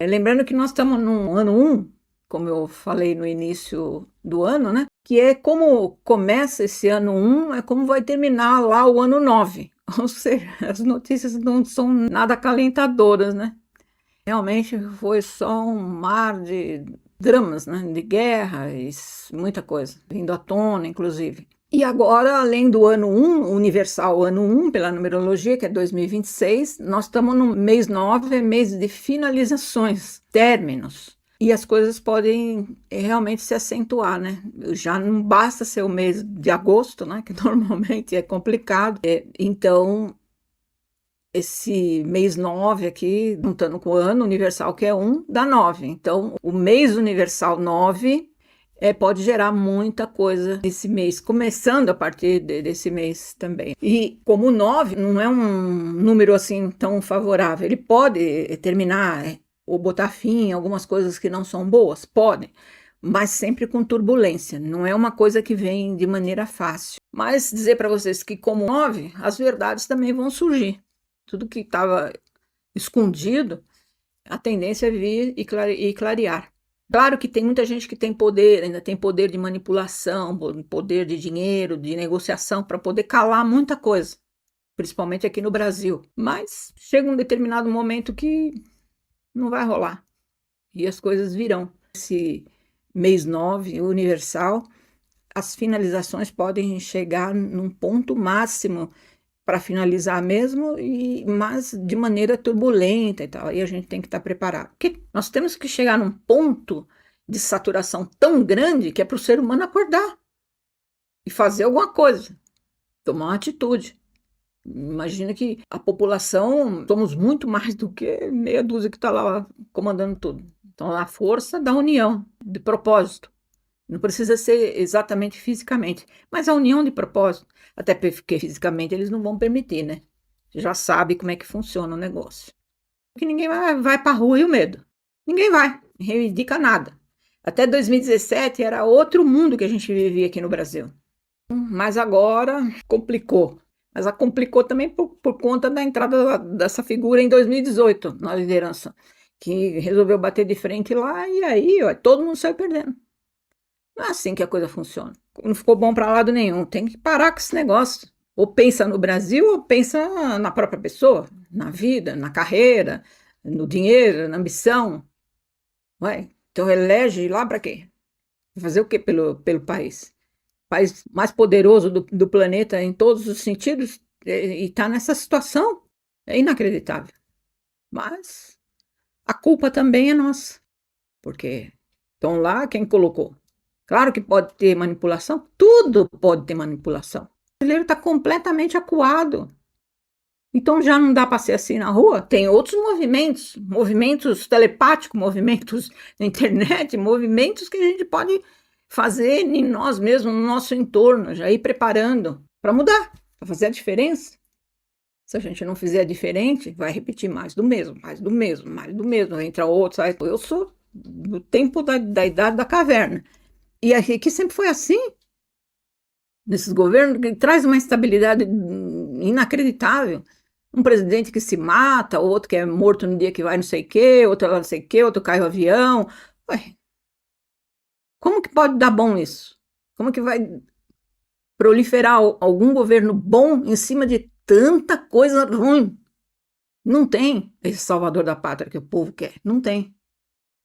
Lembrando que nós estamos no ano 1, como eu falei no início do ano, né? Que é como começa esse ano 1, é como vai terminar lá o ano 9. Ou seja, as notícias não são nada acalentadoras, né? Realmente foi só um mar de dramas, né? De guerra e muita coisa, vindo à tona, inclusive. E agora, além do ano 1, universal ano 1, pela numerologia, que é 2026, nós estamos no mês 9, é mês de finalizações, términos. E as coisas podem realmente se acentuar, né? Já não basta ser o mês de agosto, né? Que normalmente é complicado. Então, esse mês 9 aqui, juntando com o ano universal, que é 1, dá 9. Então, o mês universal 9 pode gerar muita coisa nesse mês, começando a partir desse mês também. E como o 9 não é um número assim tão favorável, ele pode terminar ou botar fim em algumas coisas que não são boas, pode, mas sempre com turbulência, não é uma coisa que vem de maneira fácil. Mas dizer para vocês que como 9, as verdades também vão surgir. Tudo que estava escondido, a tendência é vir e clarear. Claro que tem muita gente que tem poder, ainda tem poder de manipulação, poder de dinheiro, de negociação, para poder calar muita coisa, principalmente aqui no Brasil. Mas chega um determinado momento que não vai rolar e as coisas virão. Esse mês 9, universal, as finalizações podem chegar num ponto máximo para finalizar mesmo, mas de maneira turbulenta e tal. E a gente tem que estar preparado. Porque nós temos que chegar num ponto de saturação tão grande que é para o ser humano acordar e fazer alguma coisa, tomar uma atitude. Imagina que a população somos muito mais do que meia dúzia que está lá comandando tudo. Então, a força da união, de propósito. Não precisa ser exatamente fisicamente, mas a união de propósito, até porque fisicamente eles não vão permitir, né? Você já sabe como é que funciona o negócio. Porque ninguém vai para a rua e o medo. Ninguém vai, não reivindica nada. Até 2017 era outro mundo que a gente vivia aqui no Brasil. Mas agora complicou. Mas a complicou também por conta da entrada dessa figura em 2018 na liderança, que resolveu bater de frente lá e aí ó, todo mundo saiu perdendo. Não é assim que a coisa funciona. Não ficou bom para lado nenhum. Tem que parar com esse negócio. Ou pensa no Brasil, ou pensa na própria pessoa, na vida, na carreira, no dinheiro, na ambição. Ué, então elege lá para quê? Fazer o quê pelo país? O país mais poderoso do planeta em todos os sentidos e está nessa situação. É inacreditável. Mas a culpa também é nossa, porque estão lá quem colocou. Claro que pode ter manipulação, tudo pode ter manipulação. O brasileiro está completamente acuado. Então já não dá para ser assim na rua? Tem outros movimentos, movimentos telepáticos, movimentos na internet, movimentos que a gente pode fazer em nós mesmos, no nosso entorno, já ir preparando para mudar, para fazer a diferença. Se a gente não fizer diferente, vai repetir mais do mesmo, mais do mesmo, mais do mesmo. Entra outro, sai. Eu sou do tempo da idade da caverna. E aqui sempre foi assim, nesses governos, que traz uma instabilidade inacreditável. Um presidente que se mata, outro que é morto no dia que vai não sei o quê, outro lá não sei o quê, outro cai o avião. Ué, como que pode dar bom isso? Como que vai proliferar algum governo bom em cima de tanta coisa ruim? Não tem esse salvador da pátria que o povo quer, não tem.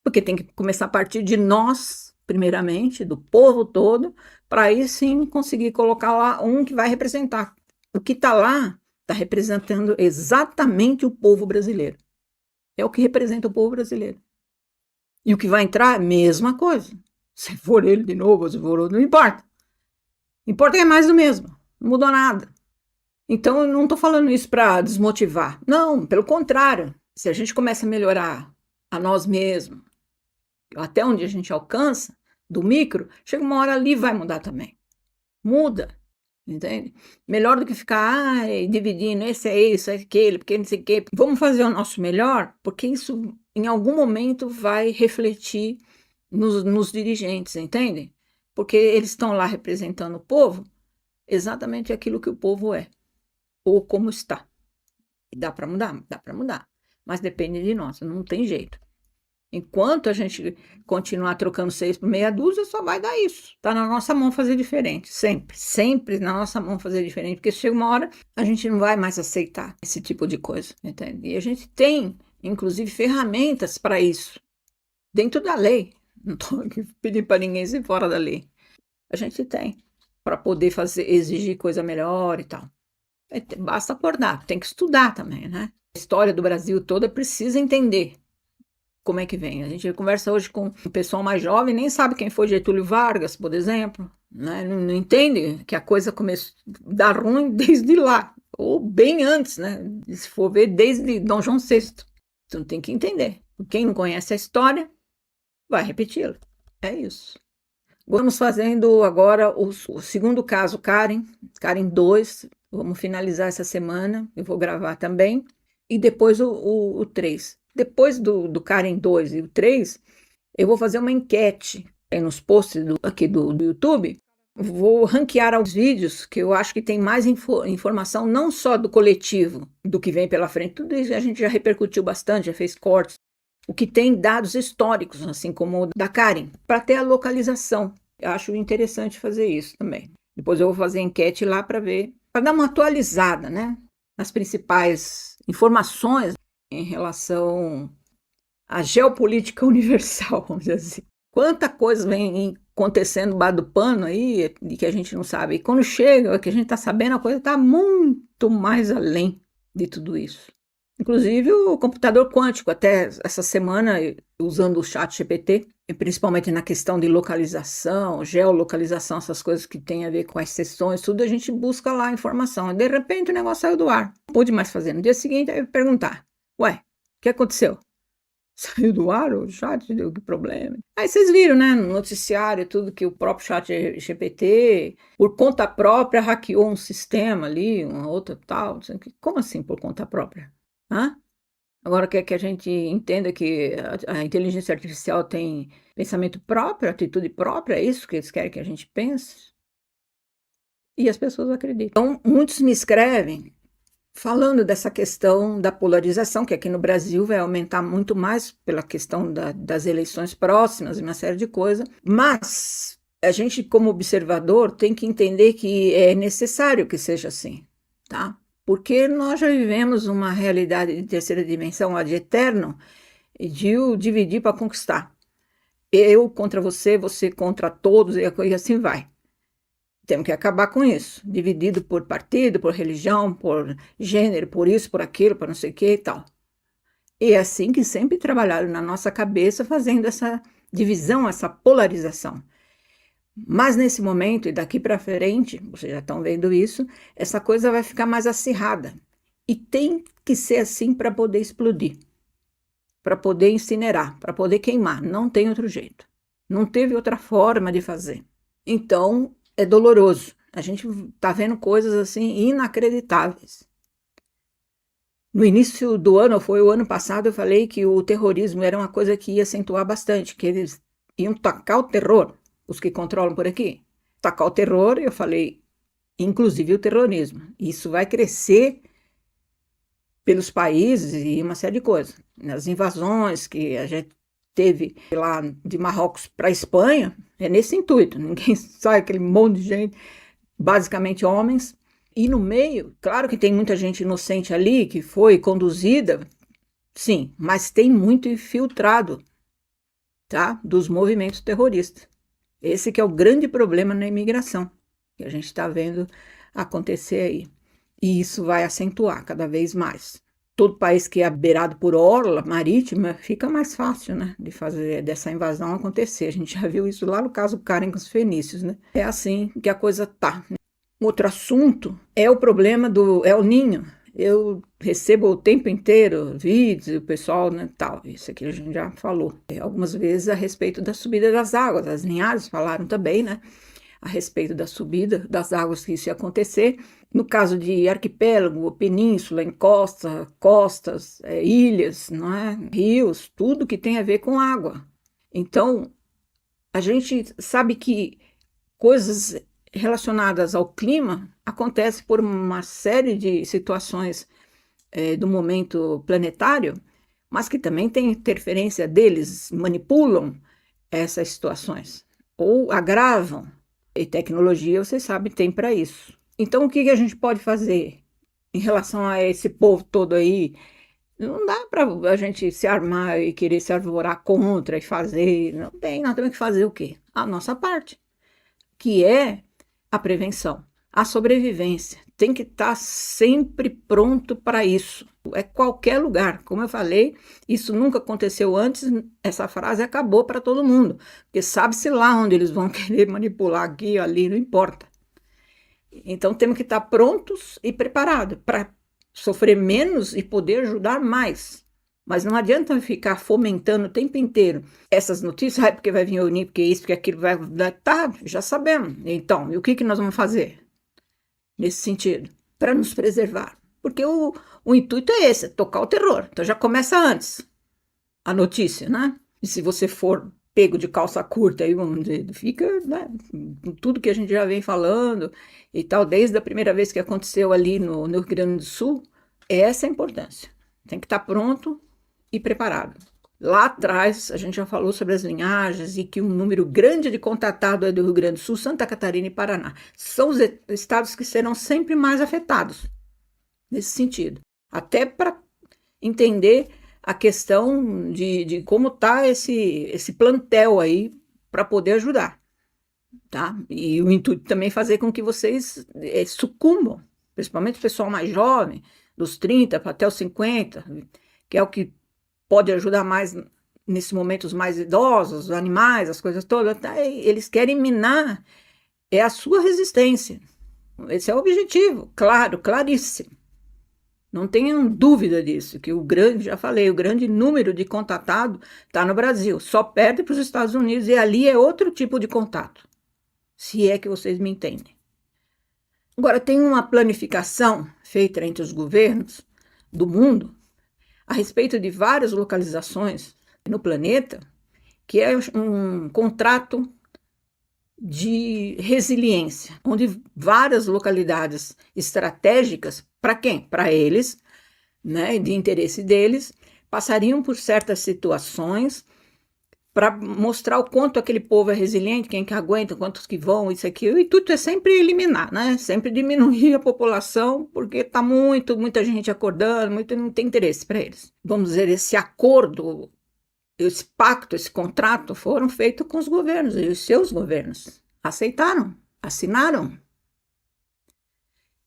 Porque tem que começar a partir de nós, primeiramente, do povo todo, para aí sim conseguir colocar lá um que vai representar. O que está lá está representando exatamente o povo brasileiro. É o que representa o povo brasileiro. E o que vai entrar, mesma coisa. Se for ele de novo, se for outro, não importa. Importa que é mais do mesmo. Não mudou nada. Então, eu não estou falando isso para desmotivar. Não, pelo contrário. Se a gente começa a melhorar a nós mesmos, até onde a gente alcança, do micro, chega uma hora ali vai mudar também. Muda, entende? Melhor do que ficar dividindo, esse é isso, é aquele, porque não sei o quê. Vamos fazer o nosso melhor, porque isso em algum momento vai refletir nos dirigentes, entende? Porque eles estão lá representando o povo, exatamente aquilo que o povo é, ou como está. E dá para mudar? Dá para mudar. Mas depende de nós, não tem jeito. Enquanto a gente continuar trocando 6 por meia dúzia, só vai dar isso. Está na nossa mão fazer diferente, sempre, sempre na nossa mão fazer diferente, porque chega uma hora a gente não vai mais aceitar esse tipo de coisa, entende? E a gente tem, inclusive, ferramentas para isso, dentro da lei. Não estou aqui pedindo para ninguém ser fora da lei. A gente tem, para poder exigir coisa melhor e tal. Basta acordar, tem que estudar também, né? A história do Brasil toda precisa entender como é que vem. A gente conversa hoje com o pessoal mais jovem, nem sabe quem foi Getúlio Vargas, por exemplo, né? Não entende que a coisa começou a dar ruim desde lá, ou bem antes, né? Se for ver, desde Dom João VI. Então tem que entender. Quem não conhece a história, vai repeti-la. É isso. Vamos fazendo agora o segundo caso, Karen 2. Vamos finalizar essa semana. Eu vou gravar também. E depois o 3. Depois do Karen 2 e o 3, eu vou fazer uma enquete nos posts aqui do YouTube. Vou ranquear os vídeos que eu acho que tem mais informação, não só do coletivo, do que vem pela frente. Tudo isso a gente já repercutiu bastante, já fez cortes. O que tem dados históricos, assim como o da Karen, para ter a localização. Eu acho interessante fazer isso também. Depois eu vou fazer enquete lá para ver, para dar uma atualizada, né? Nas principais informações em relação à geopolítica universal, vamos dizer assim. Quanta coisa vem acontecendo embaixo do pano aí, de que a gente não sabe. E quando chega, que a gente está sabendo, a coisa está muito mais além de tudo isso. Inclusive o computador quântico, até essa semana, usando o chat GPT, principalmente na questão de localização, geolocalização, essas coisas que tem a ver com as sessões, tudo a gente busca lá a informação. E de repente o negócio saiu do ar. Não pude mais fazer. No dia seguinte, eu ia perguntar, ué, o que aconteceu? Saiu do ar o chat? Deu que problema? Aí vocês viram, né, no noticiário, tudo que o próprio chat GPT, por conta própria, hackeou um sistema ali, uma outra tal. Como assim por conta própria? Hã? Agora quer que a gente entenda que a inteligência artificial tem pensamento próprio, atitude própria, é isso que eles querem que a gente pense? E as pessoas acreditam. Então, muitos me escrevem falando dessa questão da polarização, que aqui no Brasil vai aumentar muito mais pela questão das eleições próximas e uma série de coisas, mas a gente, como observador, tem que entender que é necessário que seja assim, tá? Porque nós já vivemos uma realidade de terceira dimensão, a de eterno, e de o dividir para conquistar. Eu contra você, você contra todos, e assim vai. Temos que acabar com isso, dividido por partido, por religião, por gênero, por isso, por aquilo, por não sei o que e tal. E é assim que sempre trabalharam na nossa cabeça, fazendo essa divisão, essa polarização. Mas nesse momento, e daqui para frente, vocês já estão vendo isso, essa coisa vai ficar mais acirrada. E tem que ser assim para poder explodir, para poder incinerar, para poder queimar. Não tem outro jeito. Não teve outra forma de fazer. Então, é doloroso. A gente está vendo coisas assim inacreditáveis. No início do ano, foi o ano passado, eu falei que o terrorismo era uma coisa que ia acentuar bastante, que eles iam tacar o terror, os que controlam por aqui. Tacar o terror, eu falei, inclusive o terrorismo. Isso vai crescer pelos países e uma série de coisas. Nas invasões que a gente teve lá de Marrocos para a Espanha, é nesse intuito. Ninguém sai, aquele monte de gente, basicamente homens. E no meio, claro que tem muita gente inocente ali que foi conduzida, sim, mas tem muito infiltrado, tá? Dos movimentos terroristas. Esse que é o grande problema na imigração, que a gente está vendo acontecer aí. E isso vai acentuar cada vez mais. Todo país que é beirado por orla marítima fica mais fácil, né, de fazer dessa invasão acontecer. A gente já viu isso lá no caso Karen com os fenícios, né? É assim que a coisa tá. Outro assunto é o problema do El Niño. Eu recebo o tempo inteiro vídeos, o pessoal, né, tal, isso aqui a gente já falou. Algumas vezes a respeito da subida das águas, as linhagens falaram também, né, a respeito da subida das águas que isso ia acontecer. No caso de arquipélago, península, encosta, costas, ilhas, não é? Rios, tudo que tem a ver com água. Então, a gente sabe que coisas relacionadas ao clima acontecem por uma série de situações do momento planetário, mas que também tem interferência deles, manipulam essas situações ou agravam. E tecnologia, vocês sabem, tem para isso. Então, o que a gente pode fazer em relação a esse povo todo aí? Não dá para a gente se armar e querer se arvorar contra e fazer. Não tem, nós temos que fazer o quê? A nossa parte, que é a prevenção, a sobrevivência. Tem que estar sempre pronto para isso. É qualquer lugar. Como eu falei, isso nunca aconteceu antes, essa frase acabou para todo mundo, porque sabe-se lá onde eles vão querer manipular aqui, ali, não importa. Então temos que estar prontos e preparados para sofrer menos e poder ajudar mais. Mas não adianta ficar fomentando o tempo inteiro essas notícias, porque vai vir unir, porque isso, porque aquilo vai... Tá, já sabemos. Então, e o que nós vamos fazer nesse sentido? Para nos preservar. Porque o intuito é esse, é tocar o terror. Então já começa antes a notícia, né? E se você for pego de calça curta, aí, vamos dizer, fica, né, tudo que a gente já vem falando e tal, desde a primeira vez que aconteceu ali no Rio Grande do Sul, essa é a importância. Tem que estar pronto e preparado. Lá atrás, a gente já falou sobre as linhagens e que um número grande de contatados é do Rio Grande do Sul, Santa Catarina e Paraná. São os estados que serão sempre mais afetados nesse sentido. Até para entender a questão de como está esse plantel aí para poder ajudar. Tá? E o intuito também é fazer com que vocês sucumbam, principalmente o pessoal mais jovem, dos 30 até os 50, que é o que pode ajudar mais nesse momento os mais idosos, os animais, as coisas todas. Tá? Eles querem minar a sua resistência. Esse é o objetivo, claro, claríssimo. Não tenham dúvida disso, que já falei, o grande número de contatado está no Brasil, só perde para os Estados Unidos e ali é outro tipo de contato, se é que vocês me entendem. Agora, tem uma planificação feita entre os governos do mundo a respeito de várias localizações no planeta, que é um contrato de resiliência, onde várias localidades estratégicas, para quem? Para eles, né, de interesse deles, passariam por certas situações para mostrar o quanto aquele povo é resiliente, quem que aguenta, quantos que vão, isso aqui, e tudo é sempre eliminar, né? Sempre diminuir a população, porque está muita gente acordando, não tem interesse para eles. Vamos dizer, esse acordo, esse pacto, esse contrato foram feitos com os governos, e os seus governos aceitaram, assinaram.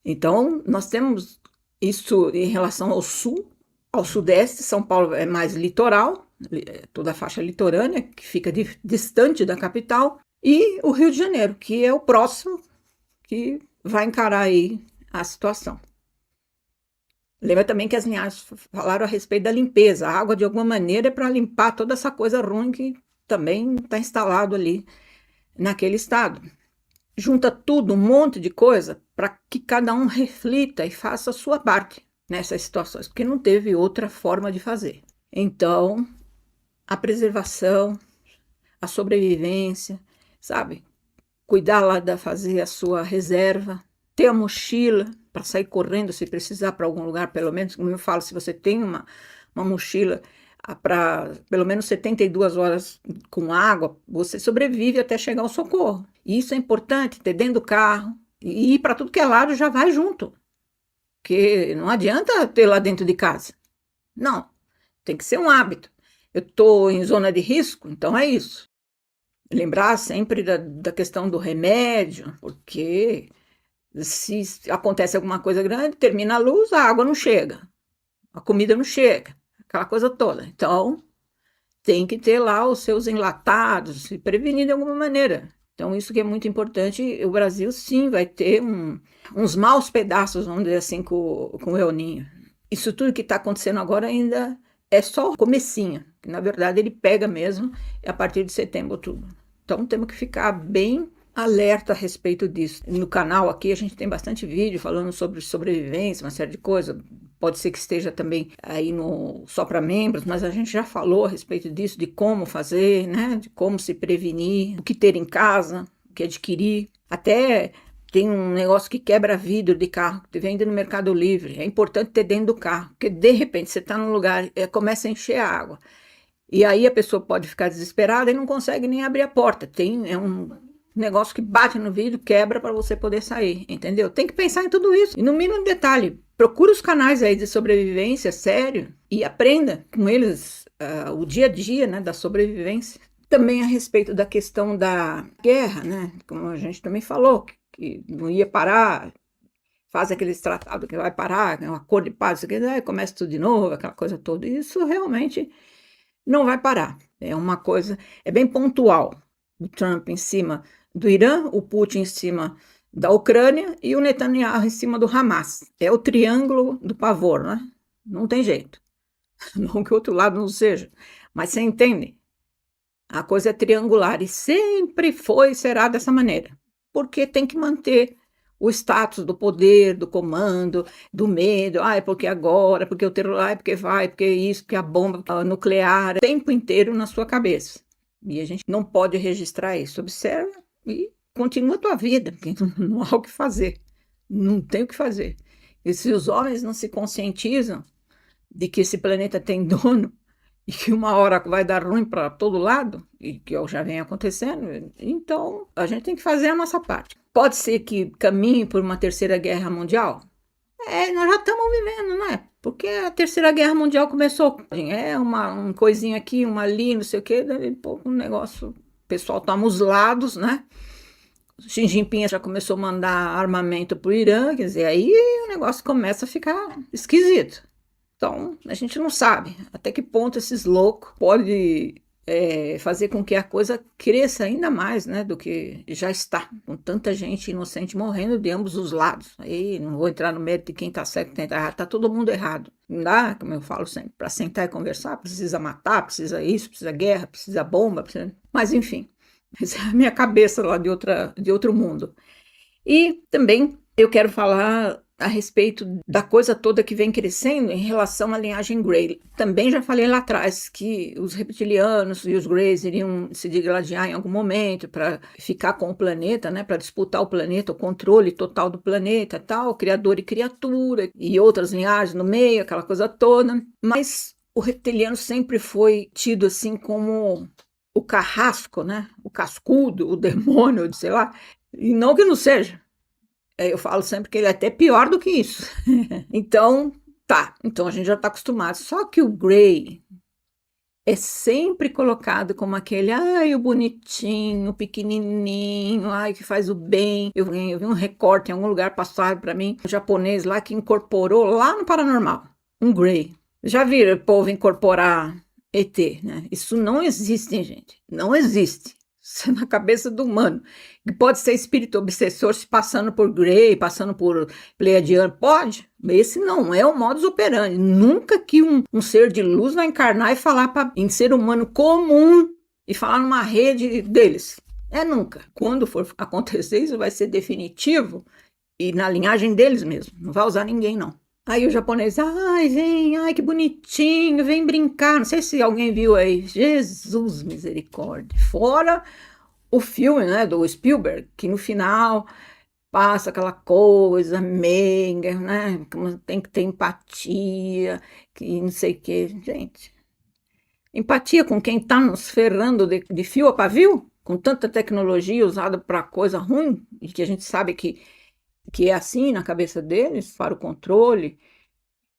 Então, nós temos isso em relação ao sul, ao sudeste. São Paulo é mais litoral, toda a faixa litorânea, que fica distante da capital, e o Rio de Janeiro, que é o próximo, que vai encarar aí a situação. Lembra também que as linhagens falaram a respeito da limpeza. A água, de alguma maneira, é para limpar toda essa coisa ruim que também está instalado ali naquele estado. Junta tudo, um monte de coisa, para que cada um reflita e faça a sua parte nessas situações, porque não teve outra forma de fazer. Então, a preservação, a sobrevivência, sabe? Cuidar lá de fazer a sua reserva, ter a mochila para sair correndo se precisar para algum lugar, pelo menos, como eu falo, se você tem uma mochila para pelo menos 72 horas com água, você sobrevive até chegar ao socorro. E isso é importante, ter dentro do carro, e ir para tudo que é lado já vai junto. Porque não adianta ter lá dentro de casa. Não, tem que ser um hábito. Eu estou em zona de risco, então é isso. Lembrar sempre da questão do remédio, porque se acontece alguma coisa grande, termina a luz, a água não chega, a comida não chega, aquela coisa toda. Então, tem que ter lá os seus enlatados, se prevenir de alguma maneira. Então, isso que é muito importante. O Brasil, sim, vai ter uns maus pedaços, vamos dizer assim, com o El Niño. Isso tudo que está acontecendo agora ainda é só o comecinho, que na verdade ele pega mesmo a partir de setembro, outubro. Então, temos que ficar bem alerta a respeito disso. No canal aqui a gente tem bastante vídeo falando sobre sobrevivência, uma série de coisas. Pode ser que esteja também aí só para membros, mas a gente já falou a respeito disso, de como fazer, né? De como se prevenir, o que ter em casa, o que adquirir. Até tem um negócio que quebra vidro de carro, que vende no Mercado Livre. É importante ter dentro do carro, porque de repente você está num lugar, começa a encher a água. E aí a pessoa pode ficar desesperada e não consegue nem abrir a porta. É um negócio que bate no vidro, quebra para você poder sair, entendeu? Tem que pensar em tudo isso. E no mínimo detalhe, procura os canais aí de sobrevivência sério e aprenda com eles o dia a dia, né, da sobrevivência. Também a respeito da questão da guerra, né, como a gente também falou, que não ia parar, faz aqueles tratados que vai parar, um acordo de paz, começa tudo de novo, aquela coisa toda. Isso realmente não vai parar. É uma coisa, é bem pontual. O Trump em cima do Irã, o Putin em cima da Ucrânia e o Netanyahu em cima do Hamas. É o triângulo do pavor, né? Não tem jeito. Não que o outro lado não seja, mas você entende? A coisa é triangular e sempre foi e será dessa maneira, porque tem que manter o status do poder, do comando, do medo. É porque agora, porque o terror, porque vai, porque isso, porque a bomba nuclear, o tempo inteiro na sua cabeça. E a gente não pode registrar isso. Observa e continua a tua vida, porque não há o que fazer. Não tem o que fazer. E se os homens não se conscientizam de que esse planeta tem dono, e que uma hora vai dar ruim para todo lado, e que já vem acontecendo, então a gente tem que fazer a nossa parte. Pode ser que caminhe por uma terceira guerra mundial? Nós já estamos vivendo, né? Porque a terceira guerra mundial começou, uma coisinha aqui, uma ali, não sei o quê, daí um negócio, o pessoal está nos lados, né? Xi Jinping já começou a mandar armamento para o Irã, quer dizer, aí o negócio começa a ficar esquisito. Então, a gente não sabe até que ponto esses loucos podem fazer com que a coisa cresça ainda mais, né, do que já está, com tanta gente inocente morrendo de ambos os lados. Aí não vou entrar no mérito de quem está certo e quem está errado, está todo mundo errado. Não dá, como eu falo sempre, para sentar e conversar, precisa matar, precisa isso, precisa guerra, precisa bomba, mas enfim, essa é a minha cabeça lá de outro mundo. E também eu quero falar a respeito da coisa toda que vem crescendo em relação à linhagem Grey. Também já falei lá atrás que os reptilianos e os Greys iriam se digladiar em algum momento para ficar com o planeta, né, para disputar o planeta, o controle total do planeta, tal, criador e criatura, e outras linhagens no meio, aquela coisa toda. Mas o reptiliano sempre foi tido assim como o carrasco, né, o cascudo, o demônio, sei lá, e não que não seja. Eu falo sempre que ele é até pior do que isso. Então a gente já está acostumado. Só que o Grey é sempre colocado como aquele, o bonitinho, o pequenininho, que faz o bem. Eu vi um recorte em algum lugar passado para mim, um japonês lá que incorporou lá no Paranormal, um Grey. Já viram o povo incorporar ET, né? Isso não existe, gente. Não existe. Isso é na cabeça do humano. Que pode ser espírito obsessor se passando por Grey, passando por Pleiadiano. Pode. Esse não é o modus operandi. Nunca que um ser de luz vai encarnar e falar em ser humano comum e falar numa rede deles. Nunca. Quando for acontecer, isso vai ser definitivo e na linhagem deles mesmo. Não vai usar ninguém, não. Aí o japonês, vem, que bonitinho, vem brincar. Não sei se alguém viu aí. Jesus, misericórdia. Fora o filme, né, do Spielberg, que no final passa aquela coisa meiga, né, tem que ter empatia, que não sei o que. Gente, empatia com quem está nos ferrando de fio a pavio, com tanta tecnologia usada para coisa ruim, e que a gente sabe que é assim na cabeça deles, para o controle,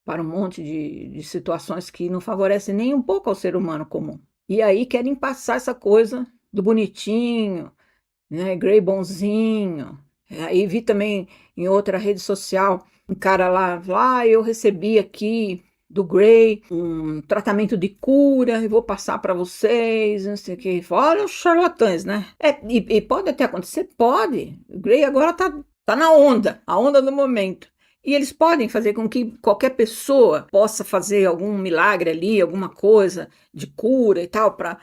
para um monte de situações que não favorecem nem um pouco ao ser humano comum. E aí querem passar essa coisa do bonitinho, né, Grey bonzinho. Aí vi também em outra rede social, um cara lá, eu recebi aqui do Grey um tratamento de cura, e vou passar para vocês, não sei o que. Olha os charlatães, né? E pode até acontecer? Pode. O Grey agora tá na onda, a onda do momento. E eles podem fazer com que qualquer pessoa possa fazer algum milagre ali, alguma coisa de cura e tal, para...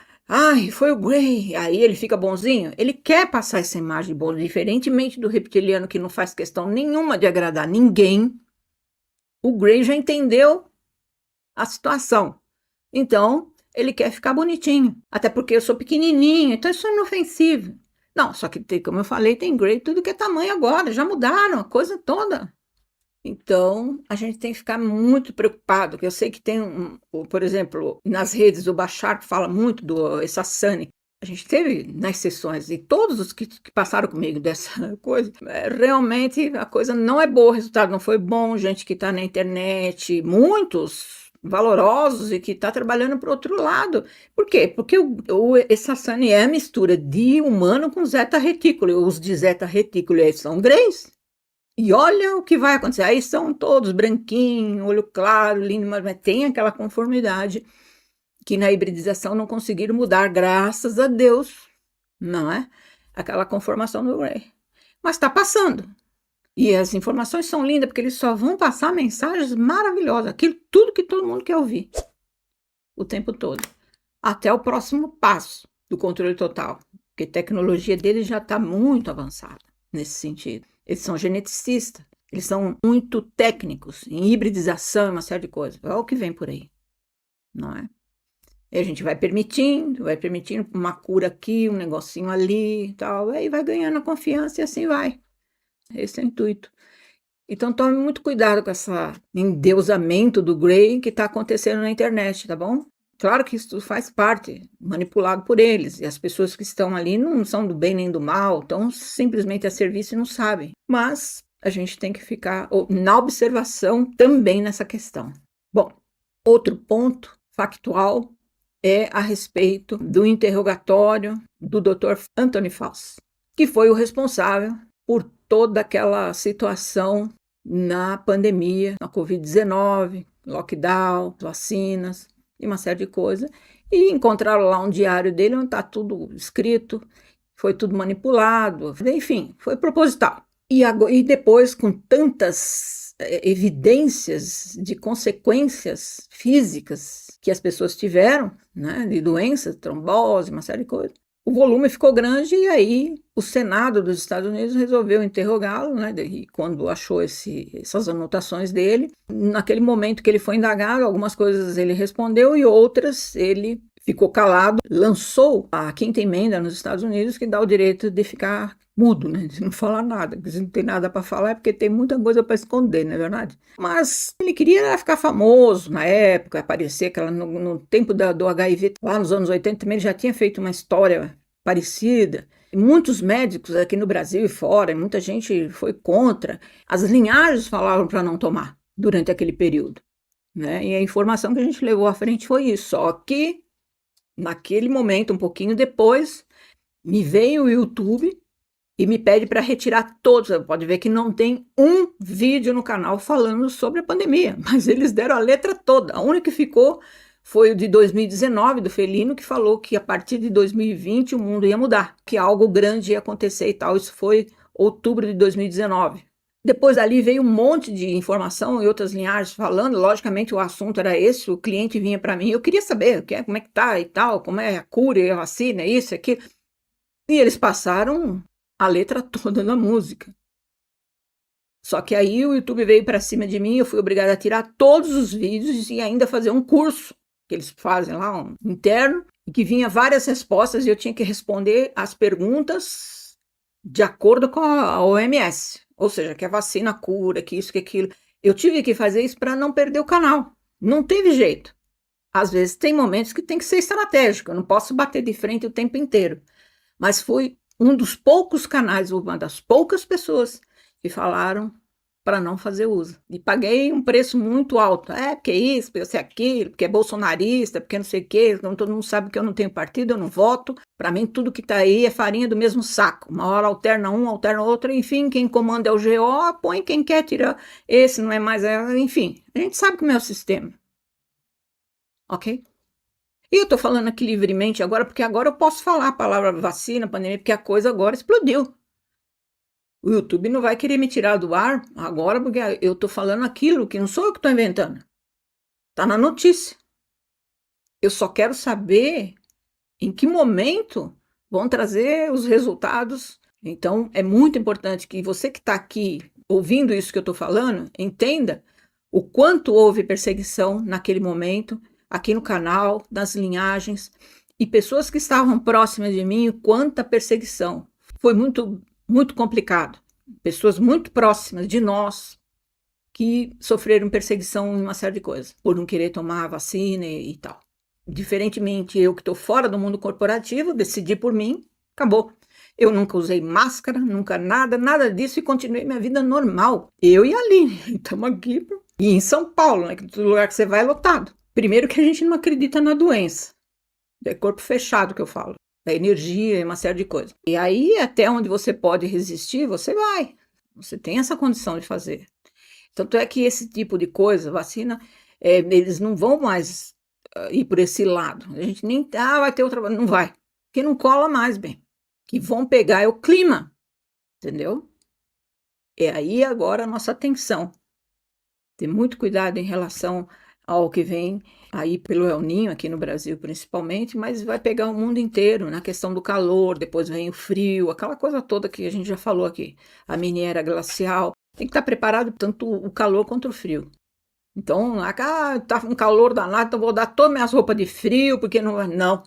foi o Grey, aí ele fica bonzinho. Ele quer passar essa imagem de bom, diferentemente do reptiliano que não faz questão nenhuma de agradar ninguém. O Grey já entendeu a situação. Então, ele quer ficar bonitinho. Até porque eu sou pequenininho, então isso é inofensivo. Não, só que, como eu falei, tem Grey tudo que é tamanho agora, já mudaram a coisa toda. Então, a gente tem que ficar muito preocupado, porque eu sei que tem, por exemplo, nas redes, o Bashar fala muito do Essassani. A gente teve nas sessões, e todos os que passaram comigo dessa coisa, realmente a coisa não é boa, o resultado não foi bom, gente que está na internet, muitos valorosos e que está trabalhando para o outro lado. Por quê? Porque o Essassani é a mistura de humano com zeta retículo, os de zeta retículo eles são greys. E olha o que vai acontecer. Aí são todos branquinhos, olho claro, lindo, mas tem aquela conformidade que na hibridização não conseguiram mudar, graças a Deus, não é? Aquela conformação do Grey. Mas está passando. E as informações são lindas, porque eles só vão passar mensagens maravilhosas, aquilo tudo que todo mundo quer ouvir, o tempo todo. Até o próximo passo do controle total, porque a tecnologia deles já está muito avançada nesse sentido. Eles são geneticistas, eles são muito técnicos em hibridização e uma série de coisas. É o que vem por aí, não é? E a gente vai permitindo uma cura aqui, um negocinho ali e tal, aí vai ganhando a confiança e assim vai. Esse é o intuito. Então tome muito cuidado com esse endeusamento do Grey que está acontecendo na internet, tá bom? Claro que isso faz parte, manipulado por eles, e as pessoas que estão ali não são do bem nem do mal, estão simplesmente a serviço e não sabem. Mas a gente tem que ficar na observação também nessa questão. Bom, outro ponto factual é a respeito do interrogatório do Dr. Anthony Fauci, que foi o responsável por toda aquela situação na pandemia, na Covid-19, lockdown, vacinas e uma série de coisas, e encontraram lá um diário dele onde está tudo escrito, foi tudo manipulado, enfim, foi proposital. E depois, com tantas evidências de consequências físicas que as pessoas tiveram, né, de doenças, trombose, uma série de coisas, o volume ficou grande e aí o Senado dos Estados Unidos resolveu interrogá-lo, né, e quando achou essas anotações dele. Naquele momento que ele foi indagado, algumas coisas ele respondeu e outras ele ficou calado, lançou a quinta emenda nos Estados Unidos que dá o direito de ficar mudo, né, de não falar nada, porque se não tem nada para falar é porque tem muita coisa para esconder, não é verdade? Mas ele queria ficar famoso na época, aparecer no tempo do HIV, lá nos anos 80 também ele já tinha feito uma história parecida. E muitos médicos aqui no Brasil e fora, muita gente foi contra, as linhagens falavam para não tomar durante aquele período, né? E a informação que a gente levou à frente foi isso, só que naquele momento, um pouquinho depois, me veio o YouTube e me pede para retirar todos. Você pode ver que não tem um vídeo no canal falando sobre a pandemia, mas eles deram a letra toda. A única que ficou foi o de 2019, do Felino, que falou que a partir de 2020 o mundo ia mudar, que algo grande ia acontecer e tal. Isso foi outubro de 2019. Depois dali veio um monte de informação e outras linhagens falando, logicamente o assunto era esse, o cliente vinha para mim, eu queria saber como é que tá e tal, como é a cura e a vacina, isso, aquilo. E eles passaram a letra toda da música. Só que aí o YouTube veio para cima de mim, eu fui obrigada a tirar todos os vídeos e ainda fazer um curso que eles fazem lá, um interno, e que vinha várias respostas e eu tinha que responder as perguntas de acordo com a OMS. Ou seja, que a vacina cura, que isso, que aquilo. Eu tive que fazer isso para não perder o canal. Não teve jeito. Às vezes tem momentos que tem que ser estratégico, eu não posso bater de frente o tempo inteiro. Mas fui um dos poucos canais, uma das poucas pessoas que falaram para não fazer uso. E paguei um preço muito alto. Porque isso, porque aquilo, porque é bolsonarista, porque não sei o quê, todo mundo sabe que eu não tenho partido, eu não voto. Para mim, tudo que está aí é farinha do mesmo saco. Uma hora alterna um, alterna outro, enfim, quem comanda é o GO, põe quem quer, tira esse, não é mais... Enfim, a gente sabe como é o sistema. Ok? E eu estou falando aqui livremente agora, porque agora eu posso falar a palavra vacina, pandemia, porque a coisa agora explodiu. O YouTube não vai querer me tirar do ar agora, porque eu estou falando aquilo que não sou eu que estou inventando. Está na notícia. Eu só quero saber em que momento vão trazer os resultados. Então, é muito importante que você que está aqui ouvindo isso que eu estou falando, entenda o quanto houve perseguição naquele momento, aqui no canal, nas linhagens, e pessoas que estavam próximas de mim, quanta perseguição. foi muito, muito complicado. Pessoas muito próximas de nós que sofreram perseguição em uma série de coisas, por não querer tomar a vacina e tal. Diferentemente, eu que estou fora do mundo corporativo, decidi por mim, acabou. Eu nunca usei máscara, nunca nada, nada disso e continuei minha vida normal. Eu e a Aline, estamos aqui. E em São Paulo, né, que todo lugar que você vai é lotado. Primeiro que a gente não acredita na doença. É corpo fechado que eu falo. É energia e uma série de coisas. E aí, até onde você pode resistir, você vai. Você tem essa condição de fazer. Tanto é que esse tipo de coisa, vacina, eles não vão mais ir por esse lado. A gente nem, vai ter outra, não vai. Porque não cola mais, bem. O que vão pegar é o clima, entendeu? É aí agora a nossa atenção. Ter muito cuidado em relação ao que vem aí pelo El Niño, aqui no Brasil principalmente, mas vai pegar o mundo inteiro, na questão do calor, depois vem o frio, aquela coisa toda que a gente já falou aqui. A mini era glacial. Tem que estar preparado tanto o calor quanto o frio. Então, tá um calor danado, então vou dar todas minhas roupas de frio, porque não. Não.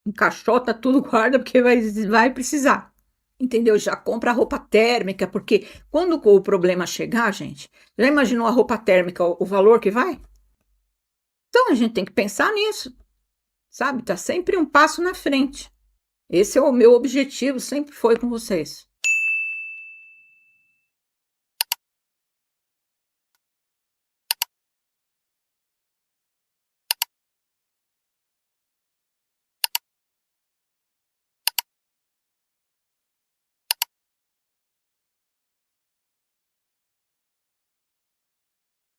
Encaixota tudo, guarda, porque vai precisar. Entendeu? Já compra a roupa térmica, porque quando o problema chegar, gente, já imaginou a roupa térmica, o valor que vai? Então a gente tem que pensar nisso, sabe? Tá sempre um passo na frente. Esse é o meu objetivo, sempre foi com vocês.